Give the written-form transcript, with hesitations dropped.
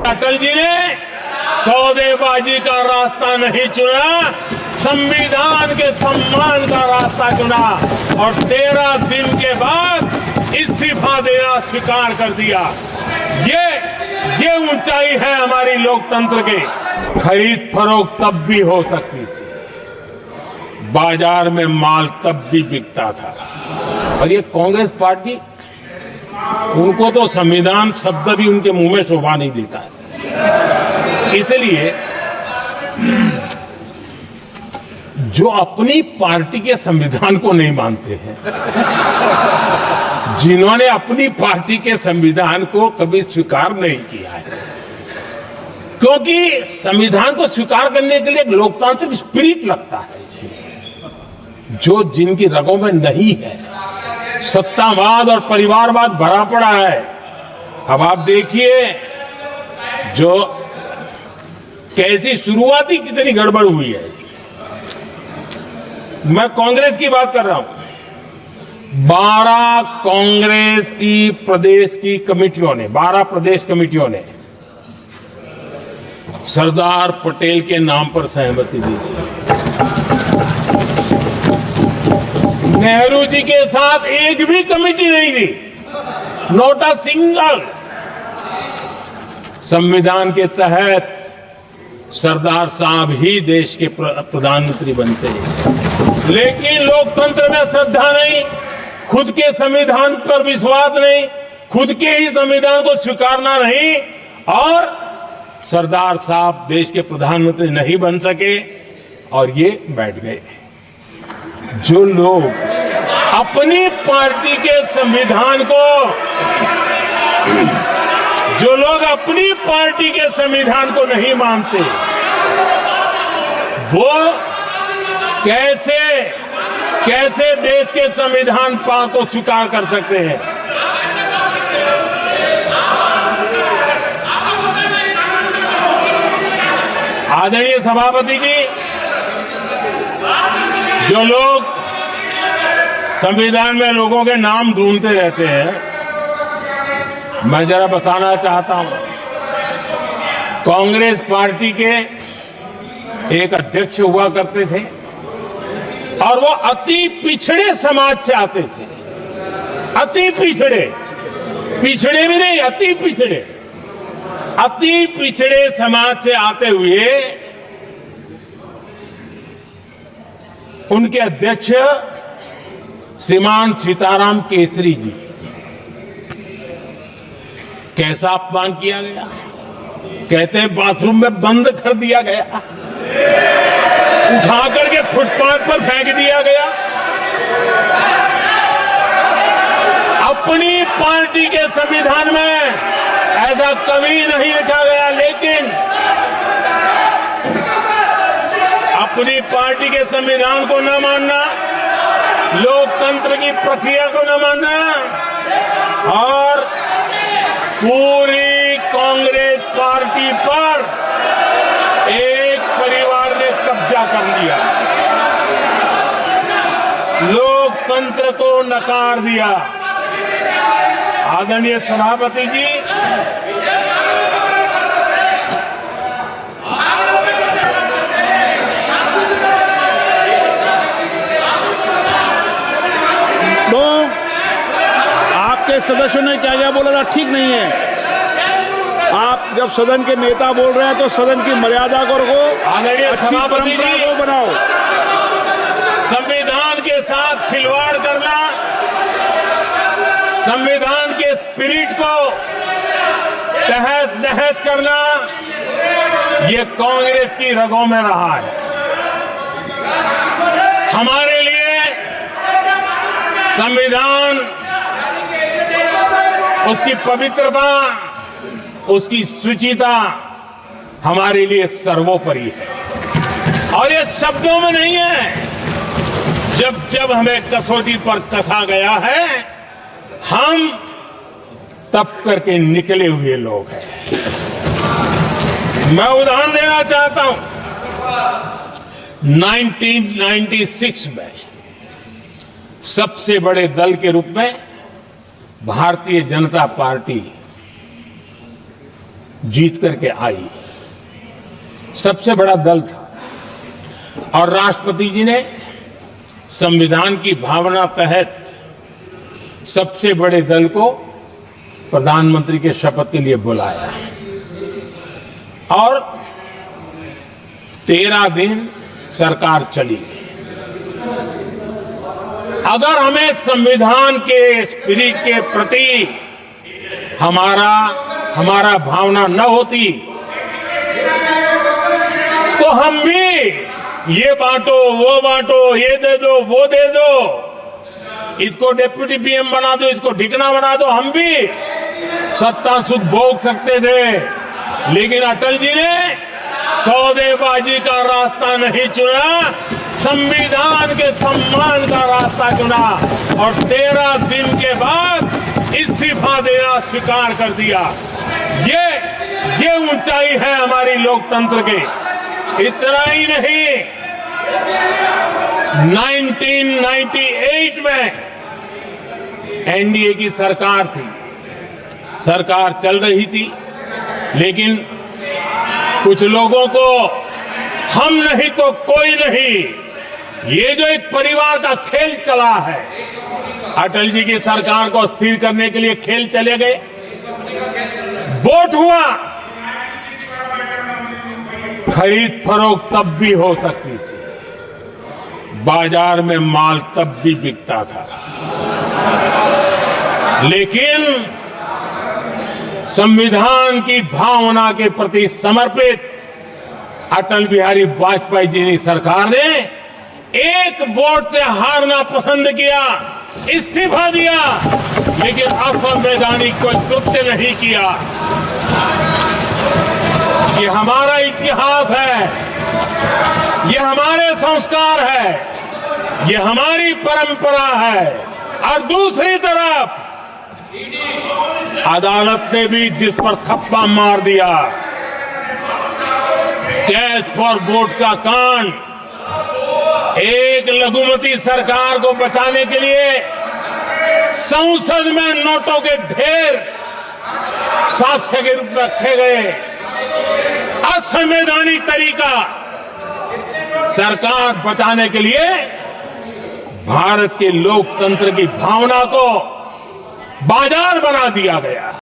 अटल जी ने सौदेबाजी का रास्ता नहीं चुना, संविधान के सम्मान का रास्ता चुना और 13 दिन के बाद इस्तीफा देना स्वीकार कर दिया। ये ऊंचाई है हमारी लोकतंत्र के। खरीद फरोख्त तब भी हो सकती थी, बाजार में माल तब भी बिकता था। और ये कांग्रेस पार्टी, उनको तो संविधान शब्द भी उनके मुंह में शोभा नहीं देता है। इसलिए जो अपनी पार्टी के संविधान को नहीं मानते हैं, जिन्होंने अपनी पार्टी के संविधान को कभी स्वीकार नहीं किया है, क्योंकि संविधान को स्वीकार करने के लिए एक लोकतांत्रिक स्पिरिट लगता है, जो जिनकी रगों में नहीं है। सत्तावाद और परिवारवाद भरा पड़ा है। अब आप देखिए जो कैसी शुरुआती कितनी गड़बड़ हुई है। मैं कांग्रेस की बात कर रहा हूं। 12 कांग्रेस की प्रदेश की कमेटियों ने, 12 प्रदेश कमेटियों ने सरदार पटेल के नाम पर सहमति दी थी। नेहरू जी के साथ एक भी कमेटी नहीं थी, नॉट अ सिंगल। संविधान के तहत सरदार साहब ही देश के प्रधानमंत्री बनते हैं, लेकिन लोकतंत्र में श्रद्धा नहीं, खुद के संविधान पर विश्वास नहीं, खुद के ही संविधान को स्वीकारना नहीं, और सरदार साहब देश के प्रधानमंत्री नहीं बन सके और ये बैठ गए। जो लोग अपनी पार्टी के संविधान को, जो लोग अपनी पार्टी के संविधान को नहीं मानते, वो कैसे देश के संविधान को स्वीकार कर सकते हैं। आदरणीय सभापति जी, जो लोग संविधान में लोगों के नाम ढूंढते रहते हैं, मैं जरा बताना चाहता हूं। कांग्रेस पार्टी के एक अध्यक्ष हुआ करते थे और वो अति पिछड़े समाज से आते थे। अति पिछड़े, पिछड़े भी नहीं, अति पिछड़े, अति पिछड़े समाज से आते हुए उनके अध्यक्ष श्रीमान सीताराम केसरी जी, कैसा अपमान किया गया। कहते हैं बाथरूम में बंद कर दिया गया, उठा करके फुटपाथ पर फेंक दिया गया। अपनी पार्टी के संविधान में ऐसा कभी नहीं लिखा गया, लेकिन अपनी पार्टी के संविधान को न मानना, लोकतंत्र की प्रक्रिया को न मानना, और पूरी कांग्रेस पार्टी पर एक परिवार ने कब्जा कर लिया, लोकतंत्र को नकार दिया। आदरणीय सभापति जी, तो आपके सदस्यों ने क्या क्या बोला था, ठीक नहीं है। आप जब सदन के नेता बोल रहे हैं तो सदन की मर्यादा को रखो, अच्छी परंपरा को बनाओ। संविधान के साथ खिलवाड़ करना, संविधान के स्पिरिट को तहस नहस करना, ये कांग्रेस की रगों में रहा है। हमारे लिए संविधान, उसकी पवित्रता, उसकी शुचिता हमारे लिए सर्वोपरि है। और ये शब्दों में नहीं है, जब जब हमें कसौटी पर कसा गया है, हम तप करके निकले हुए लोग हैं। मैं उदाहरण देना चाहता हूं। 1996 में सबसे बड़े दल के रूप में भारतीय जनता पार्टी जीत करके आई। सबसे बड़ा दल था और राष्ट्रपति जी ने संविधान की भावना तहत सबसे बड़े दल को प्रधानमंत्री के शपथ के लिए बुलाया और 13 दिन सरकार चली। अगर हमें संविधान के स्पिरिट के प्रति हमारा भावना न होती तो हम भी ये बांटो, वो बांटो, ये दे दो, वो दे दो, इसको डिप्टी पीएम बना दो, इसको ढिकना बना दो, हम भी सत्ता सुख भोग सकते थे। लेकिन अटल जी ने सौदेबाजी का रास्ता नहीं चुना, संविधान के सम्मान का रास्ता चुना और 13 दिन के बाद इस्तीफा देना स्वीकार कर दिया। ये ऊंचाई है हमारी लोकतंत्र के। इतना ही नहीं, 1998 में एनडीए की सरकार थी, सरकार चल रही थी, लेकिन कुछ लोगों को हम नहीं तो कोई नहीं, ये जो एक परिवार का खेल चला है, अटल जी की सरकार को अस्थिर करने के लिए खेल चले गए। वोट हुआ, खरीद फरोख्त तब भी हो सकती थी, बाजार में माल तब भी बिकता था, लेकिन संविधान की भावना के प्रति समर्पित अटल बिहारी वाजपेयी जी की सरकार ने एक वोट से हारना पसंद किया, इस्तीफा दिया, लेकिन असंवैधानिक कोई कृत्य नहीं किया। ये हमारा इतिहास है, ये हमारे संस्कार है, ये हमारी परंपरा है। और दूसरी तरफ अदालत ने भी जिस पर थप्पा मार दिया, कैश फॉर वोट का कांड, एक लघुमती सरकार को बचाने के लिए संसद में नोटों के ढेर साक्ष्य के रूप में रखे गए, असंवैधानिक तरीका। सरकार बचाने के लिए भारत के लोकतंत्र की भावना को बाजार बना दिया गया।